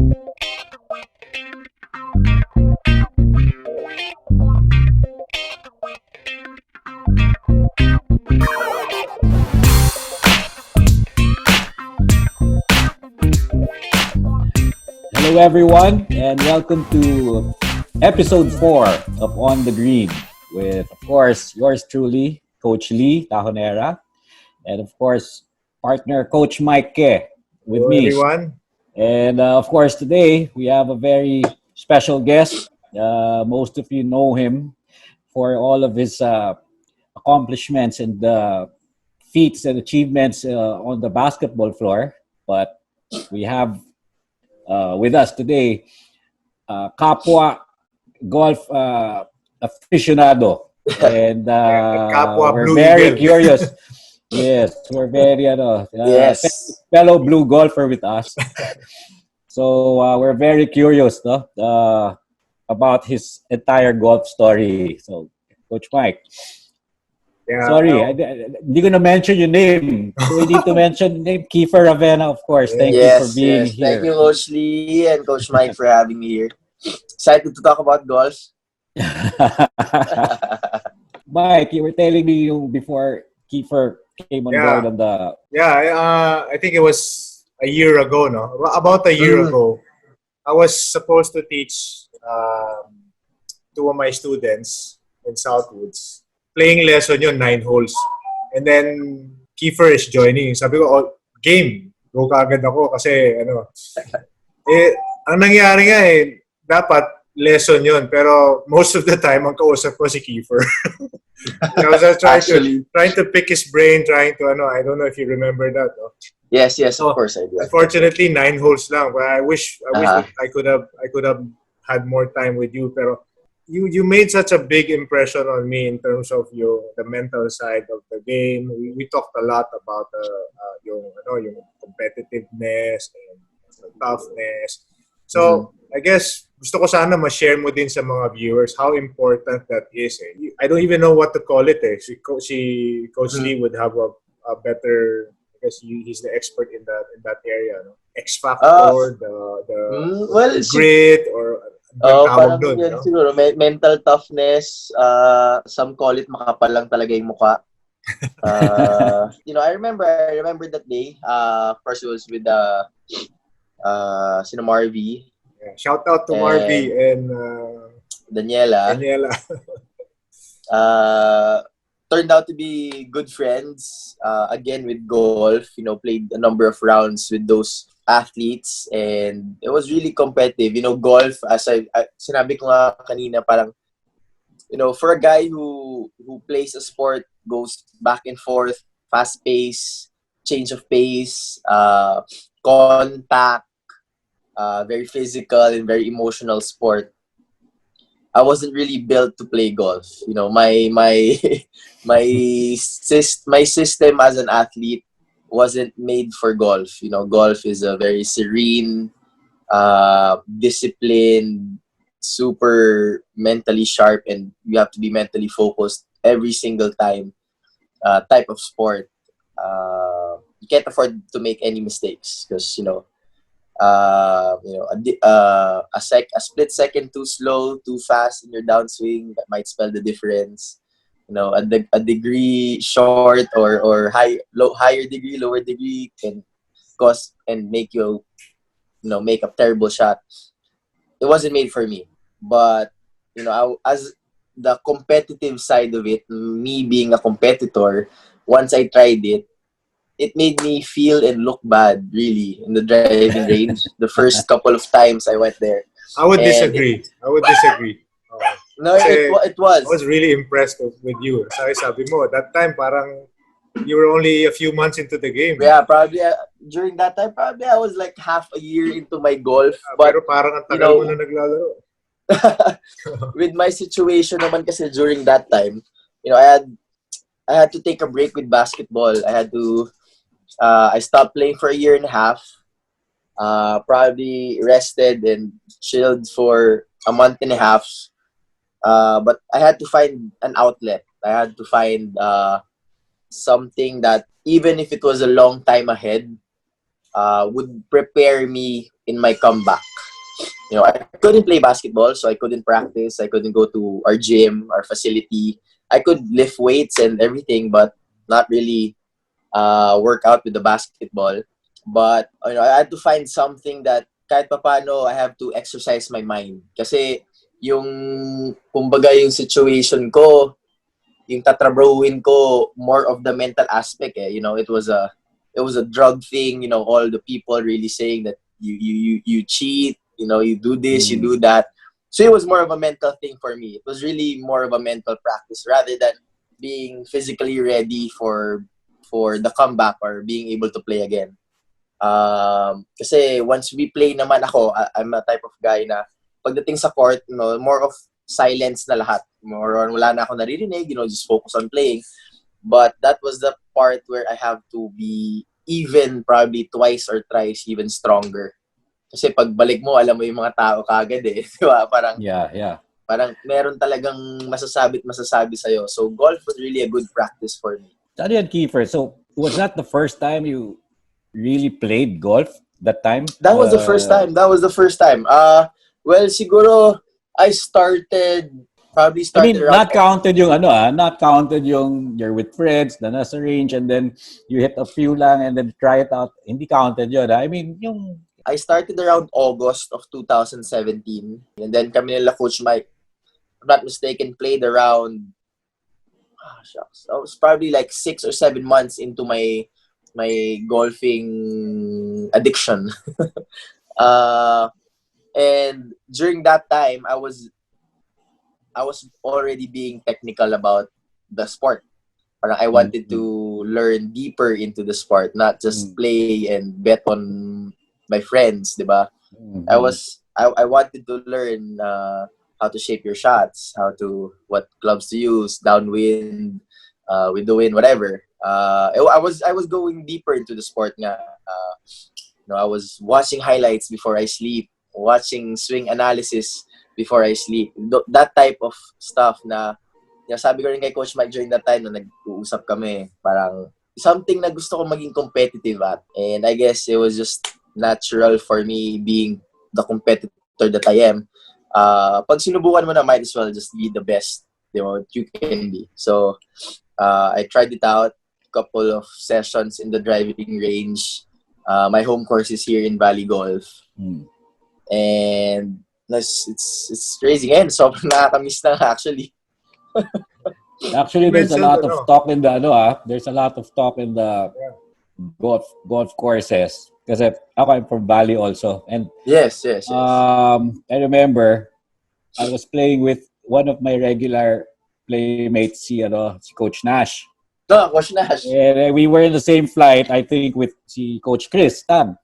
Hello, everyone, and welcome to episode 4 of On the Green with, of course, yours truly, Coach Lee Tahonera, and, of course, partner Coach Mike Ke with Hello, me. everyone. And, of course, today we have a very special guest. Most of you know him for all of his accomplishments and feats and achievements on the basketball floor. But we have with us today kapwa golf aficionado, and Kapwa we're Blue very Eagle. curious. Yes, we're very Yes. fellow blue golfer with us. So we're very curious, no, about his entire golf story. So, Coach Mike, Yeah, sorry, hindi ko na mention your name. So we need to mention the name Kiefer Ravena, of course. Thank you for Yes, being yes. Thank you, here. Coach Lee and Coach Mike, for having me here. Excited to talk about golf. Mike, you were telling me before Kiefer came on board on the. I think it was a year ago, no? About a year ago, I was supposed to teach two of my students in Southwoods. Playing lesson yun, 9 holes. And then, Kiefer is joining. Sabi ko, oh, game. Go kaagad ako kasi, ang nangyari nga dapat lesson yun. Pero most of the time, ang kausap ko si Kiefer. I was trying to pick his brain, trying to, I don't know if you remember that. No? Yes, of course I do. Unfortunately, 9 holes lang. But I wish that I could have had more time with you. Pero you made such a big impression on me in terms of the mental side of the game. We talked a lot about yung competitiveness and the toughness. So I guess gusto ko sana ma-share mo din sa mga viewers how important that is. I don't even know what to call it. Coach Lee would have a better, because he's the expert in that area. No? X factor, the grit, or parang yun, siguro, mental toughness. Some call it makapal lang talaga yung mukha. I remember that day. First it was with sino Marvy. Yeah, shout out to Marvy and Daniela. Turned out to be good friends. Again with golf, played a number of rounds with those athletes, and it was really competitive. Golf, as I sinabi ko nga kanina, parang for a guy who plays a sport, goes back and forth, fast pace, change of pace, contact, very physical and very emotional sport. I wasn't really built to play golf. My system as an athlete wasn't made for golf. Golf is a very serene, disciplined, super mentally sharp, and you have to be mentally focused every single time type of sport. You can't afford to make any mistakes because a split second too slow, too fast in your downswing, that might spell the difference. A degree short or higher degree, lower degree can cause and make you, make a terrible shot. It wasn't made for me, but as the competitive side of it, me being a competitor, once I tried it, it made me feel and look bad, really, in the driving range. The first couple of times I went there. I would disagree. No, it was. I was really impressed with you. Sabi mo, that time parang you were only a few months into the game. Yeah, probably during that time, probably I was like half a year into my golf. But, pero parang ang tagal mo na naglalaro. With my situation naman kasi during that time, I had to take a break with basketball. I stopped playing for a year and a half. Probably rested and chilled for a month and a half. But I had to find an outlet. I had to find something that, even if it was a long time ahead, would prepare me in my comeback. I couldn't play basketball, so I couldn't practice. I couldn't go to our gym, our facility. I could lift weights and everything, but not really work out with the basketball. But I had to find something that kahit papaano I have to exercise my mind. Kasi yung kumbaga yung situation ko, yung tatrabahuin ko, more of the mental aspect eh. It was a drug thing, all the people really saying that you cheat, you do this, you do that. So it was more of a mental thing for me. It was really more of a mental practice rather than being physically ready for the comeback or being able to play again. Kasi once we play naman I'm a type of guy na pagdating sa court, more of silence na lahat. More on wala na ako naririnig, just focus on playing. But that was the part where I have to be even probably twice or thrice even stronger. Kasi pagbalik mo, alam mo yung mga tao kagad eh. Di ba? Parang, parang meron talagang masasabi sa'yo. So golf was really a good practice for me. Ano yan, Kiefer? So was that the first time you really played golf that time? That was the first time. Well, siguro I probably started around... not counted yung not counted yung you're with friends, na nasa range, and then you hit a few lang and then try it out. Hindi counted yun. I started around August of 2017. And then kami nila Coach Mike, if I'm not mistaken, played around... shucks. I was probably like 6 or 7 months into my golfing addiction. And during that time, I was already being technical about the sport. Parang I wanted to learn deeper into the sport, not just play and bet on my friends, diba? I wanted to learn how to shape your shots, what clubs to use, downwind, with the wind, whatever. I was going deeper into the sport nga. I was watching highlights before I sleep, watching swing analysis before I sleep. That type of stuff na sabi ko rin kay Coach Mike during that time na nag-uusap kami, parang something na gusto ko maging competitive at. And I guess it was just natural for me being the competitor that I am. Pag sinubukan mo na, might as well just be the best you can be. So I tried it out, couple of sessions in the driving range. My home course is here in Valley Golf. And it's crazy. And so nakakamiss na actually. Actually, there's a lot of talk in the golf courses. Kasi I'm from Valley also. And yes. I remember I was playing with one of my regular playmates, si Coach Nash. Coach Nash. And we were in the same flight, I think, with si Coach Chris Tan.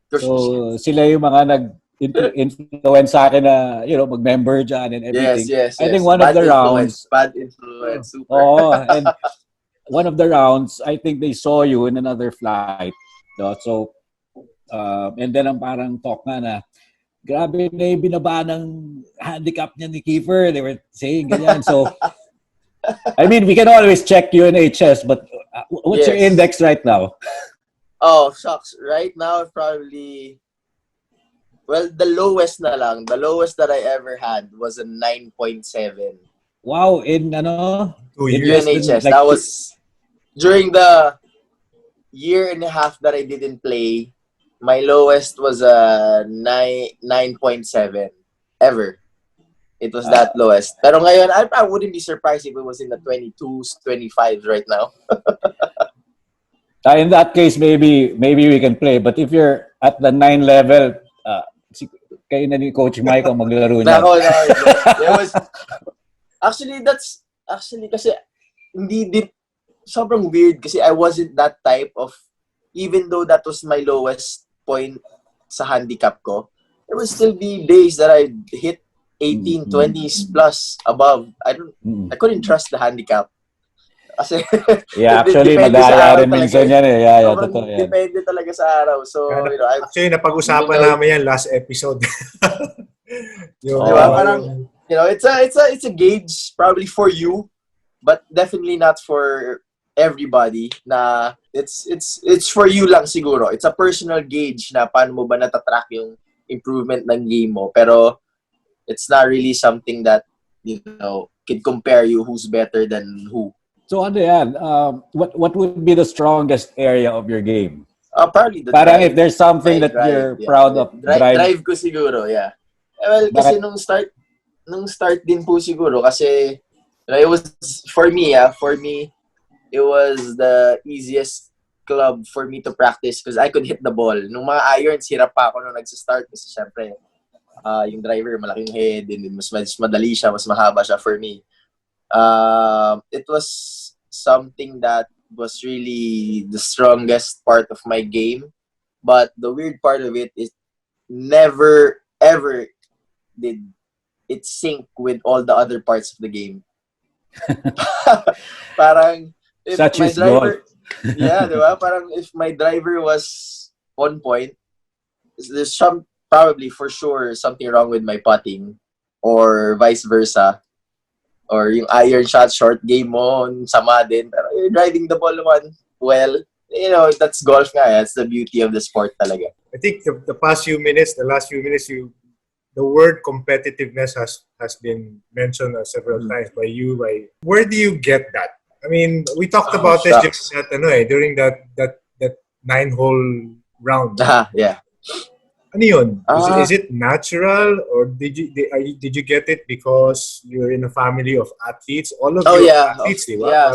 So sila yung mga nag-influence sa akin na, mag-member dyan and everything. Yes. I think one of the rounds... Bad influence, super. And one of the rounds, I think they saw you in another flight. So, and then ang parang talk na, grabe na yung binaba ng handicap niya ni Kiefer. They were saying ganyan. So, we can always check UNHS, but what's your index right now? Oh, shucks. Right now, probably... Well, the lowest na lang. The lowest that I ever had was a 9.7. Wow, in 2 years. UNHS. That was during the year and a half that I didn't play. My lowest was a 9.7 ever. It was that lowest. Pero ngayon, I wouldn't be surprised if it was in the 22s, 25s right now. In that case, maybe we can play. But if you're at the 9 level, kayo na ni Coach Mike ang maglaro niya. No. It was actually kasi hindi din sobrang weird kasi I wasn't that type of, even though that was my lowest point sa handicap ko, there would still be days that I hit 18, 20s plus above. I couldn't trust the handicap. Kasi actually madaya rin minsan yan eh. Totoo yan. Depende talaga sa araw. So, actually napag-usapan namin yan last episode. Diba? Parang, it's a gauge probably for you, but definitely not for everybody. Na it's for you lang siguro. It's a personal gauge na paano mo ba natatrack improvement ng game mo. Pero it's not really something that, you know, can compare you who's better than who. So ano yan? What would be the strongest area of your game? Probably the Parang if drive. there's something My that drive, you're yeah. proud of, drive. Drive ko siguro, yeah. Well, kasi Bakit? nung start din po siguro kasi it was for me it was the easiest club for me to practice because I could hit the ball. Nung mga irons, hirap pa ako nung nagsa-start kasi syempre yung driver malaking head and mas madali siya, mas mahaba siya for me. It was something that was really the strongest part of my game. But the weird part of it is never ever did it sync with all the other parts of the game. Parang if Such my is golf. driver, yeah, diba? Parang if my driver was on point, there's some probably for sure something wrong with my putting or vice versa. Or yung iron shot, short game mo, sama din. Pero you're driving the ball well, you know, that's golf nga. That's the beauty of the sport talaga. I think the last few minutes, the word competitiveness has been mentioned several times by you. Where do you get that? I mean, we talked about this during that 9-hole round. Yeah. Ano yun? Is it natural or did you get it because you're in a family of athletes? All of you are athletes, di ba? Yeah,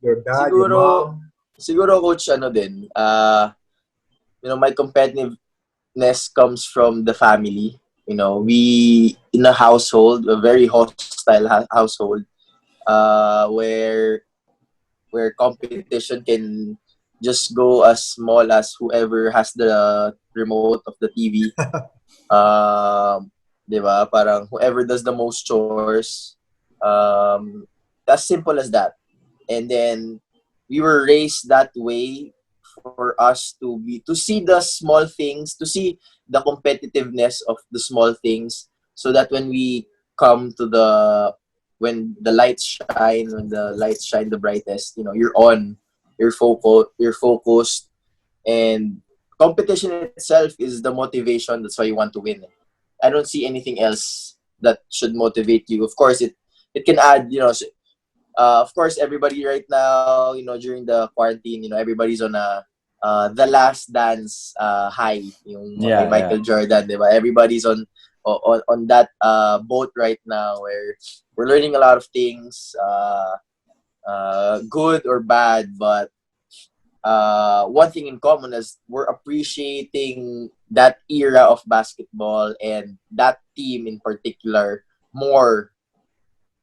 your dad, your mom. Siguro coach din. You know, my competitiveness comes from the family. You know, we in a household, a very hostile household, where competition can just go as small as whoever has the remote of the TV. Diba? Parang whoever does the most chores. As simple as that. And then we were raised that way for us to see the small things, to see the competitiveness of the small things, so that when we come to when the lights shine the brightest, you know, you're focused, and competition itself is the motivation. That's why you want to win. I don't see anything else that should motivate you. Of course, it can add, you know, of course, everybody right now, you know, during the quarantine, you know, everybody's on the Last Dance high, yung Michael Jordan, diba? Everybody's on that boat right now where we're learning a lot of things, good or bad, but one thing in common is we're appreciating that era of basketball and that team in particular more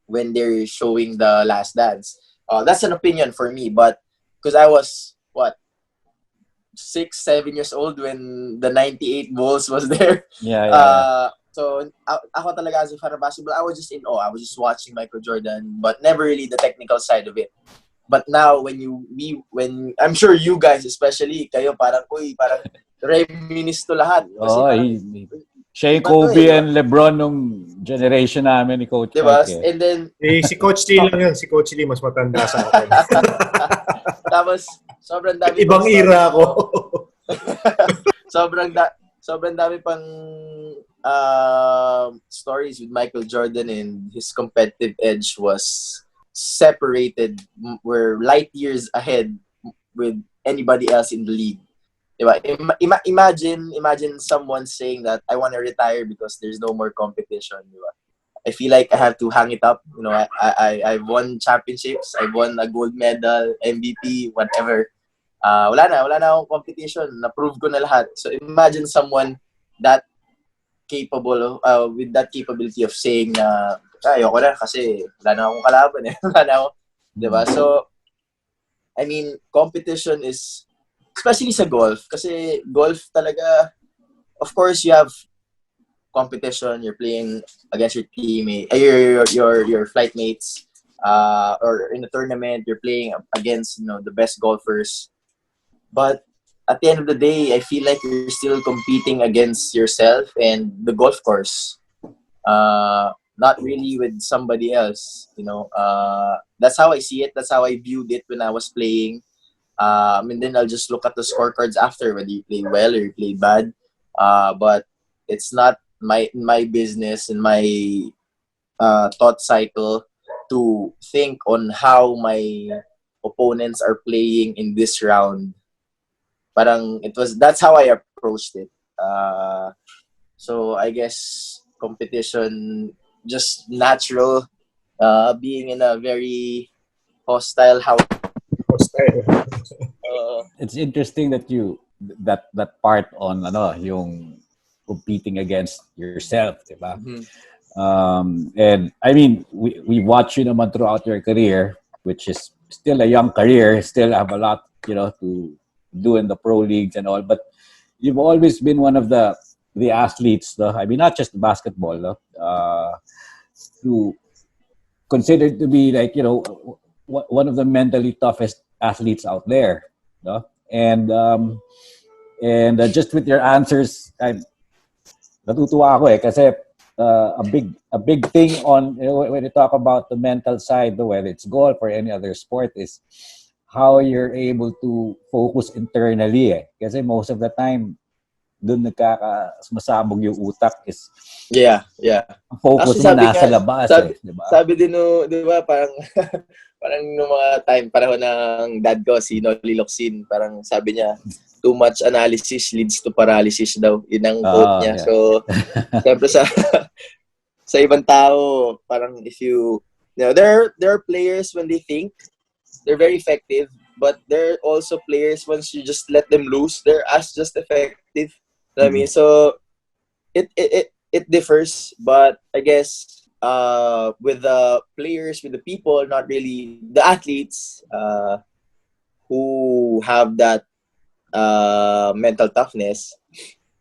when they're showing the Last Dance. That's an opinion for me, but because I was 6-7 years old when the 98 Bulls was there. So ako talaga as a fan of basketball, I was just in awe. I was just watching Michael Jordan, but never really the technical side of it. But now when I'm sure you guys especially kayo parang reminisce to lahat. Siya yung Kobe and LeBron nung generation namin ni Coach diba? Mike. And then si Coach T lang yun. Si Coach T mas matanda sa akin. Tapos sobrang dami ibang era ako. sobrang dami pang stories with Michael Jordan, and his competitive edge was separated. We're light years ahead with anybody else in the league. Diba? Imagine someone saying that I want to retire because there's no more competition. Diba? I feel like I have to hang it up. You know, I've won championships. I've won a gold medal, MVP, whatever. Wala na akong competition. Na-prove ko na lahat. So imagine someone that capable with that capability of saying na ayoko na kasi wala na akong kalaban eh. Wala na ako. Diba? So, I mean, competition is, especially sa golf, kasi golf talaga, of course, you have competition. You're playing against your teammate, your flight mates, or in a tournament, you're playing against, you know, the best golfers. But at the end of the day, I feel like you're still competing against yourself and the golf course. Not really with somebody else, you know. That's how I see it. That's how I viewed it when I was playing. And then I'll just look at the scorecards after, whether you played well or you played bad. But it's not my business and my thought cycle to think on how my opponents are playing in this round. Parang that's how I approached it. So I guess competition, just natural, being in a very hostile house. It's interesting that that part on yung competing against yourself, diba? Mm-hmm. And I mean, we watch you naman throughout your career, which is still a young career, still have a lot, to do in the pro leagues and all. But you've always been one of the athletes, though. I mean, not just basketball, though, to considered to be like one of the mentally toughest athletes out there, no? And just with your answers, I'm natutuwa ako kasi a big thing on when you talk about the mental side, whether it's golf or any other sport, is how you're able to focus internally kasi most of the time doon sumasabog yung utak is yeah focus mo nasa labas diba? Sabi din no, di ba, parang parang nung mga panahon ng dad ko, si Noli Locsin, parang sabi niya, too much analysis leads to paralysis daw. Yun ang quote niya. Yeah. So, siyempre sa ibang tao, parang if there are players when they think, they're very effective, but there are also players once you just let them loose, they're as just effective. You know what I mean? So, it differs, but I guess with the players, with the people, not really the athletes who have that mental toughness,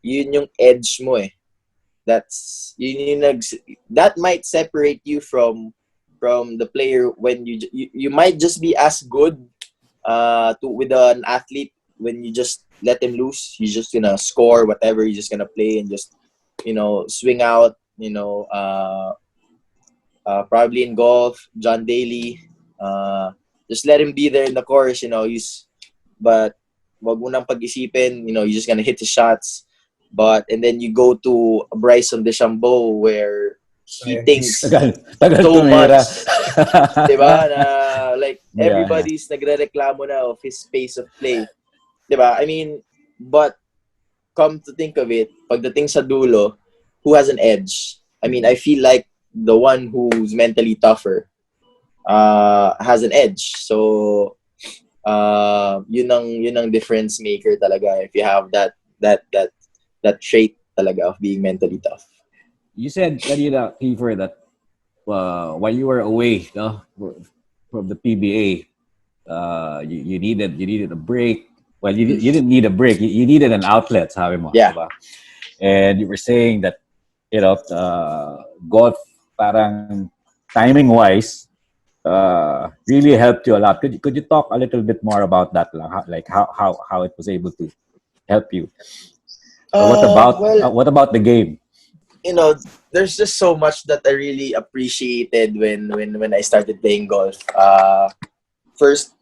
yun yung edge mo eh. That's that might separate you from the player when you might just be as good with an athlete when you just let him loose. He's just gonna score whatever. He's just gonna play and just swing out. Probably in golf, John Daly. Just let him be there in the course. But wag mo nang pag-isipin. He's just gonna hit his shots. And then you go to Bryson DeChambeau where he thinks so much. Diba? Na, like, everybody's nagre-reklamo na of his pace of play. Diba? I mean, but come to think of it, pagdating sa dulo, who has an edge? I mean, I feel like the one who's mentally tougher has an edge. So, yun ang difference maker talaga if you have that trait talaga of being mentally tough. You said kanina, Kiefer, that while you were away from the PBA, you needed a break. Well, you didn't need a break. You needed an outlet, sabi mo. Yeah. Diba? And you were saying that golf, parang timing-wise, really helped you a lot. Could you talk a little bit more about that, like how it was able to help you? What about the game? There's just so much that I really appreciated when I started playing golf. First,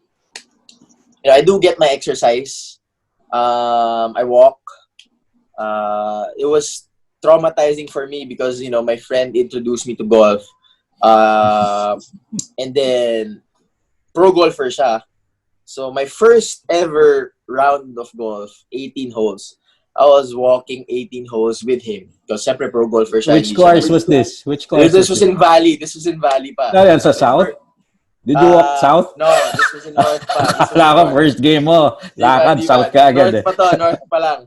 I do get my exercise. I walk. It was traumatizing for me because my friend introduced me to golf, and then pro golfer siya. So my first ever round of golf, 18 holes. I was walking 18 holes with him because siyempre pro golfer siya. Which course was this? This was in Valley. This was in Valley pa. No, yan sa South? Did you walk South? No, this was in North pa. Wala first game mo. Lakad, South ka agad. North pa to, North pa lang.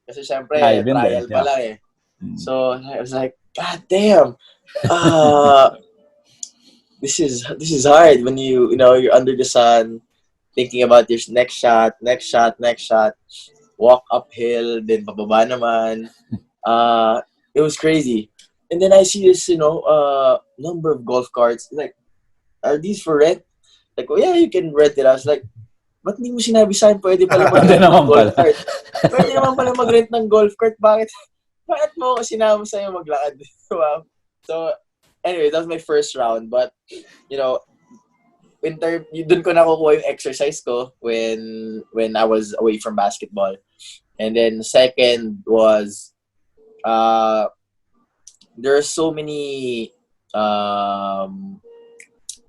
Kasi syempre, trial pa lang eh. So, I was like, God damn. This is hard when you're under the sun, thinking about your next shot, walk uphill, then pababa naman. It was crazy. And then I see this, number of golf carts. Like, are these for rent? Like, oh yeah, you can rent it. I was like, ba't hindi mo sinabi sa'kin pwede pala mag-rent ng golf cart? Pwede naman pala mag-rent ng golf cart. Bakit mo sinama sa'yo maglakad? Wow. So, anyway, that was my first round. But, dun ko nakukuha yung exercise ko when I was away from basketball. And then second was there are so many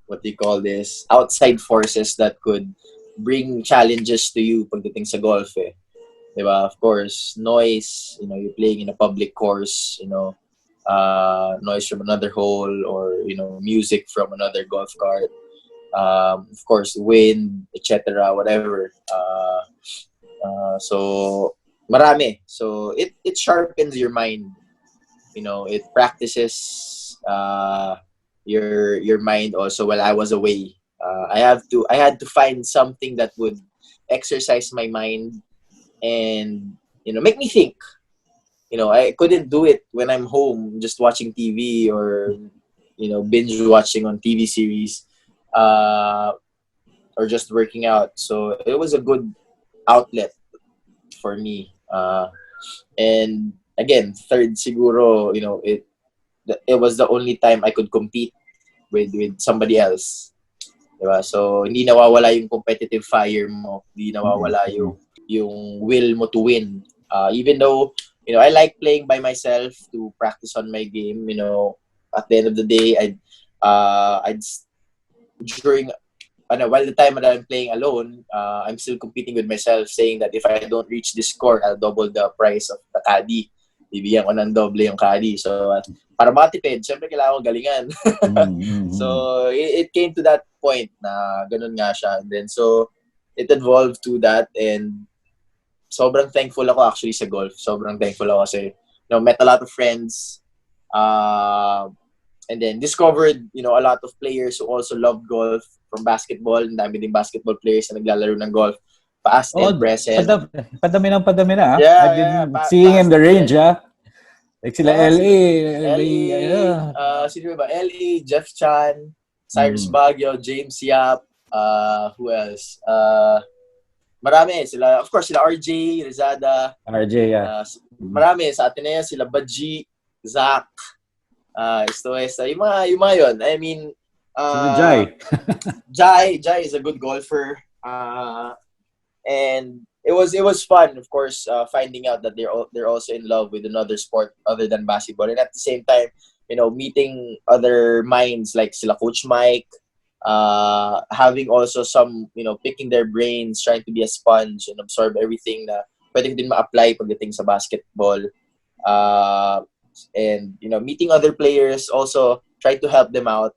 what do you call this, outside forces that could bring challenges to you pagdating sa golf eh. Diba? Of course, noise, you're playing in a public course, noise from another hole, or music from another golf cart. Of course, wind, etc., whatever. So marami. So it sharpens your mind. It practices your mind also while I was away. I had to find something that would exercise my mind and make me think. I couldn't do it when I'm home just watching TV, or binge watching on TV series, uh, or just working out. So it was a good outlet for me. And again, third siguro, it was the only time I could compete with somebody else. Diba? So hindi nawawala yung competitive fire mo, hindi nawawala yung will mo to win. Even though I like playing by myself to practice on my game. At the end of the day, I'd during while the time that I'm playing alone, I'm still competing with myself, saying that if I don't reach this score, I'll double the price of the caddy. Bibigyan ko ng doble yung caddy. So, para matipid, syempre kailangan ko galingan. So, it came to that point na ganun nga siya. And then, so, it evolved to that, and sobrang thankful ako actually sa golf. Sobrang thankful ako kasi, met a lot of friends, and then discovered, a lot of players who also loved golf from basketball. Ang dami din basketball players na naglalaro ng golf, past and present. Padami na. Yeah, I've been seeing in the range, like sila LA. Sino ba? LA, Jeff Chan, Cyrus Baguio, James Yap, who else? Marami sila, of course, sila RJ, Rizada. Marami sa atin na yan, sila Badji, Zach, Estoesta, yung mga yun. I mean, Jai is a good golfer. And it was fun, of course, finding out that they're also in love with another sport other than basketball, and at the same time, meeting other minds like sila Coach Mike, having also some, picking their brains, trying to be a sponge and absorb everything na pwede din ma-apply pagdating sa basketball, and meeting other players, also try to help them out,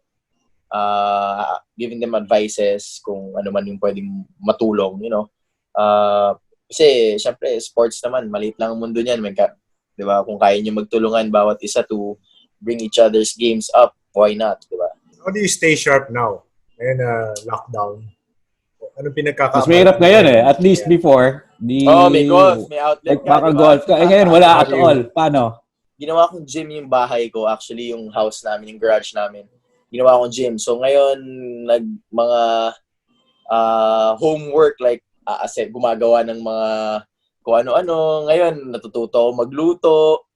giving them advices kung ano man yung pwedeng matulong, kasi syempre sports naman, maliit lang ang mundo niyan, di ba? Kung kaya niyo magtulungan bawat isa to bring each other's games up, why not, di ba? How do you stay sharp now? Ngayon lockdown. Anong pinagkakabala? Mas mahirap ngayon eh. At least before, may golf, may outlet ka, diba? Golf ka. Ngayon wala at all. Paano? Ginawa kong gym yung bahay ko, actually yung house namin, yung garage namin. Ginawa kong gym. So ngayon, mga homework, like gumagawa ng mga kung ano-ano. Ngayon, natututo ako magluto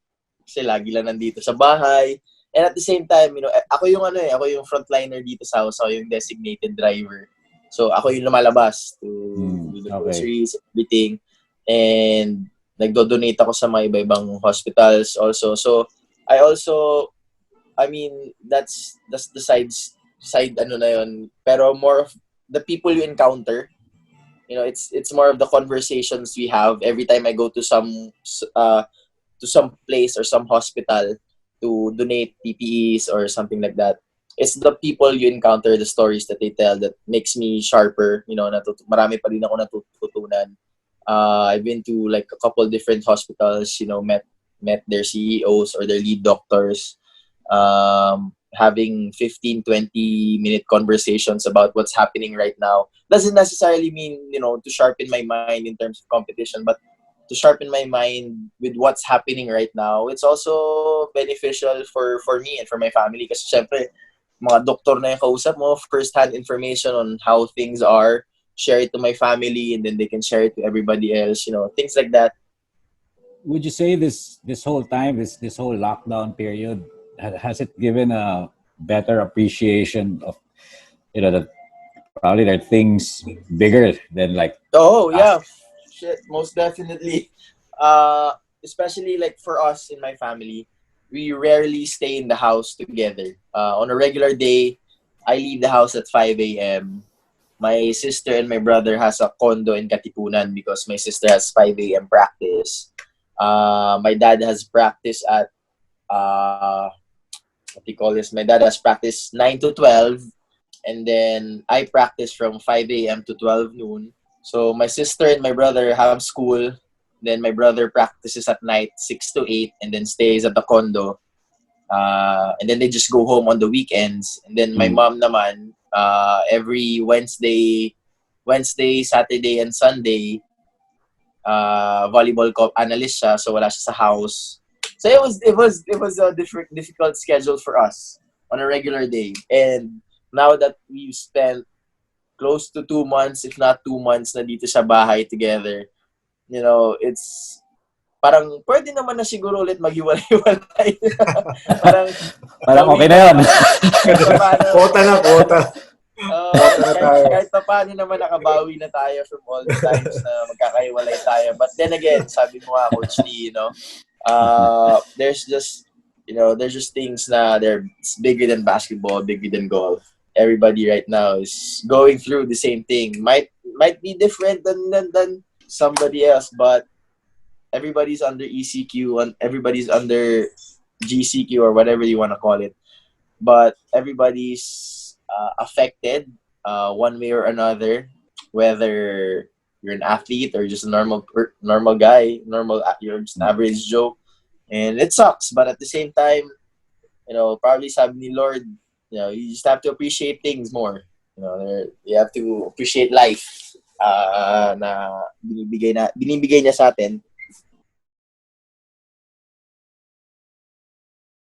kasi lagi lang nandito sa bahay. And at the same time, ako yung frontliner dito sa house, ako yung designated driver. So ako yung lumalabas to do the groceries, everything. And nagdo-donate ako sa mga iba-ibang hospitals also. So I mean, that's the side na yun. Pero more of the people you encounter. It's more of the conversations we have every time I go to some place or some hospital to donate PPEs or something like that. It's the people you encounter, the stories that they tell that makes me sharper. Marami pa rin ako natututunan. I've been to like a couple different hospitals, met their CEOs or their lead doctors, having 15-20-minute conversations about what's happening right now. Doesn't necessarily mean, to sharpen my mind in terms of competition, but to sharpen my mind with what's happening right now. It's also beneficial for me and for my family kasi syempre, mga doktor na yung kausap mo, first-hand information on how things are, share it to my family, and then they can share it to everybody else, things like that. Would you say this whole time, this whole lockdown period, has it given a better appreciation of, that probably there are things bigger than like... Oh, yeah. Shit, most definitely. especially like for us in my family, we rarely stay in the house together. On a regular day, I leave the house at 5 a.m. My sister and my brother has a condo in Katipunan because my sister has 5 a.m. practice. My dad has practice at what do you call this? My dad has practice 9 to 12, and then I practice from 5 a.m. to 12 noon. So my sister and my brother have school. Then my brother practices at night 6 to 8 and then stays at the condo. And then they just go home on the weekends. And then my mom naman, every Wednesday, Saturday, and Sunday, volleyball analyst siya, so wala siya sa house. So it was a difficult schedule for us on a regular day. And now that we've spent close to 2 months, if not 2 months, na dito sa bahay together, it's parang pwede naman na siguro ulit maghiwalay-hiwalay. parang Parang okay na yun. Quota na, quota. Kahit pa paano naman nakabawi na tayo from all the times na magkakahiwalay tayo. But then again, sabi mo nga, Coach Lee, there's just things na they're bigger than basketball, bigger than golf. Everybody right now is going through the same thing. Might be different than somebody else, but everybody's under ECQ and everybody's under GCQ or whatever you want to call it. But everybody's affected one way or another, whether you're an athlete or just a normal guy, you're just an average Joe, and it sucks. But at the same time, probably sabi ni Lord, you just have to appreciate things more. You have to appreciate life na binibigay niya sa atin.